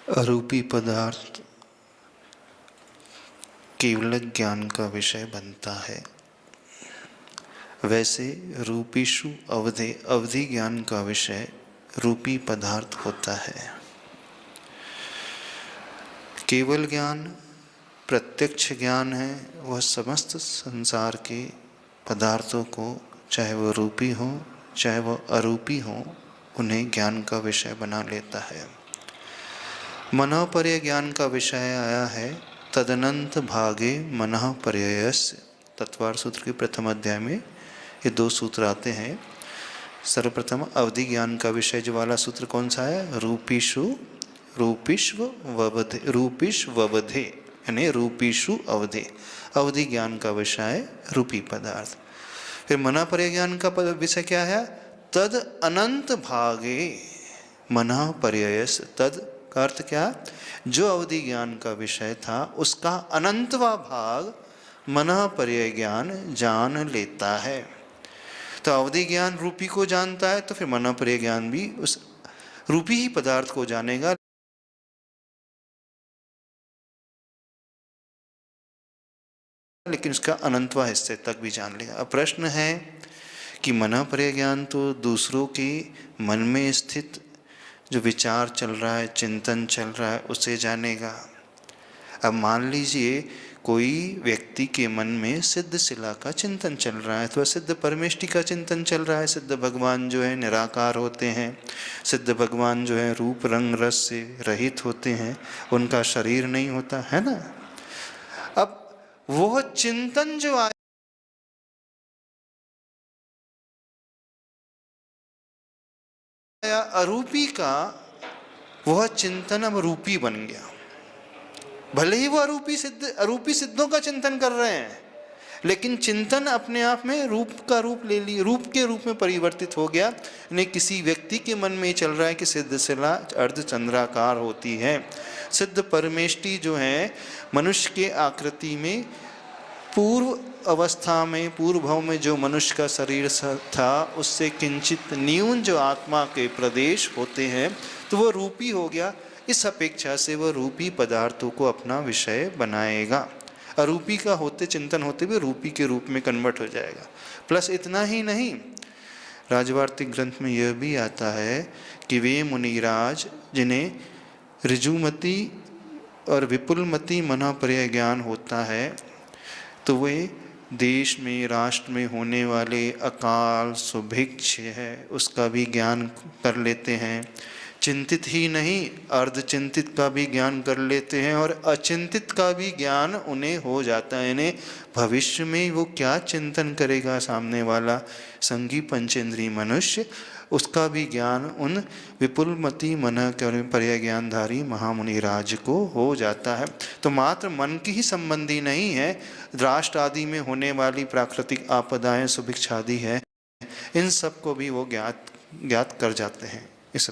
अरूपी पदार्थ केवल ज्ञान का विषय बनता है। वैसे रूपीषु अवधि ज्ञान का विषय रूपी पदार्थ होता है। केवल ज्ञान प्रत्यक्ष ज्ञान है, वह समस्त संसार के पदार्थों को, चाहे वह रूपी हो चाहे वह अरूपी हो, उन्हें ज्ञान का विषय बना लेता है। मनःपर्यय ज्ञान का विषय आया है तदनंत भागे मनःपर्ययस्य। तत्वार सूत्र के प्रथम अध्याय में ये दो सूत्र आते हैं। सर्वप्रथम अवधि ज्ञान का विषय जो वाला सूत्र कौन सा है? रूपिष्ववधे यानी रूपिषु अवधे। अवधि ज्ञान का विषय रूपी पदार्थ। फिर मनःपर्यय ज्ञान का विषय क्या है? तद अनंत भागे मनःपर्ययस्य। तद का अर्थ क्या? जो अवधि ज्ञान का विषय था उसका अनंतवा भाग मनःपर्यय ज्ञान जान लेता है। तो अवधि ज्ञान रूपी को जानता है, तो फिर मनःपर्यय ज्ञान भी उस रूपी ही पदार्थ को जानेगा, लेकिन उसका अनंतवा हिस्से तक भी जान लेगा। अब प्रश्न है कि मनःपर्यय ज्ञान तो दूसरों के मन में स्थित जो विचार चल रहा है, चिंतन चल रहा है, उसे जानेगा। अब मान लीजिए कोई व्यक्ति के मन में सिद्ध शिला का चिंतन चल रहा है, अथवा सिद्ध परमेष्टि का चिंतन चल रहा है। सिद्ध भगवान जो है निराकार होते हैं, सिद्ध भगवान जो है रूप रंग रस से रहित होते हैं, उनका शरीर नहीं होता है ना। अब वह चिंतन जो आया अरूपी का, वह चिंतन अब रूपी बन गया। भले ही वो अरूपी सिद्धों का चिंतन कर रहे हैं, लेकिन चिंतन अपने आप में रूप का रूप ले ली, रूप के रूप में परिवर्तित हो गया। नहीं, किसी व्यक्ति के मन में चल रहा है कि सिद्ध शिला अर्धचंद्राकार होती है। सिद्ध परमेष्टि जो है मनुष्य के आकृति में, पूर्व अवस्था में, पूर्व भाव में जो मनुष्य का शरीर था उससे किंचित न्यून जो आत्मा के प्रदेश होते हैं, तो वह रूपी हो गया। इस अपेक्षा से वह रूपी पदार्थों को अपना विषय बनाएगा। अरूपी का होते चिंतन होते हुए रूपी के रूप में कन्वर्ट हो जाएगा। प्लस इतना ही नहीं, राजवार्तिक ग्रंथ में यह भी आता है कि वे मुनिराज जिन्हें ऋजुमति और विपुलमति मनःपर्यय ज्ञान होता है, तो वे देश में, राष्ट्र में होने वाले अकाल सुभिक्ष है उसका भी ज्ञान कर लेते हैं। चिंतित ही नहीं, अर्धचिंतित का भी ज्ञान कर लेते हैं, और अचिंतित का भी ज्ञान उन्हें हो जाता है। इन्हें भविष्य में वो क्या चिंतन करेगा सामने वाला संगी पंचेंद्रीय मनुष्य, उसका भी ज्ञान उन विपुलमति मनःपर्यय ज्ञानधारी महामुनि राज को हो जाता है। तो मात्र मन की ही संबंधी नहीं है, राष्ट्र आदि में होने वाली प्राकृतिक आपदाएं, सुभिक्ष आदि है, इन सब को भी वो ज्ञात कर जाते हैं। इस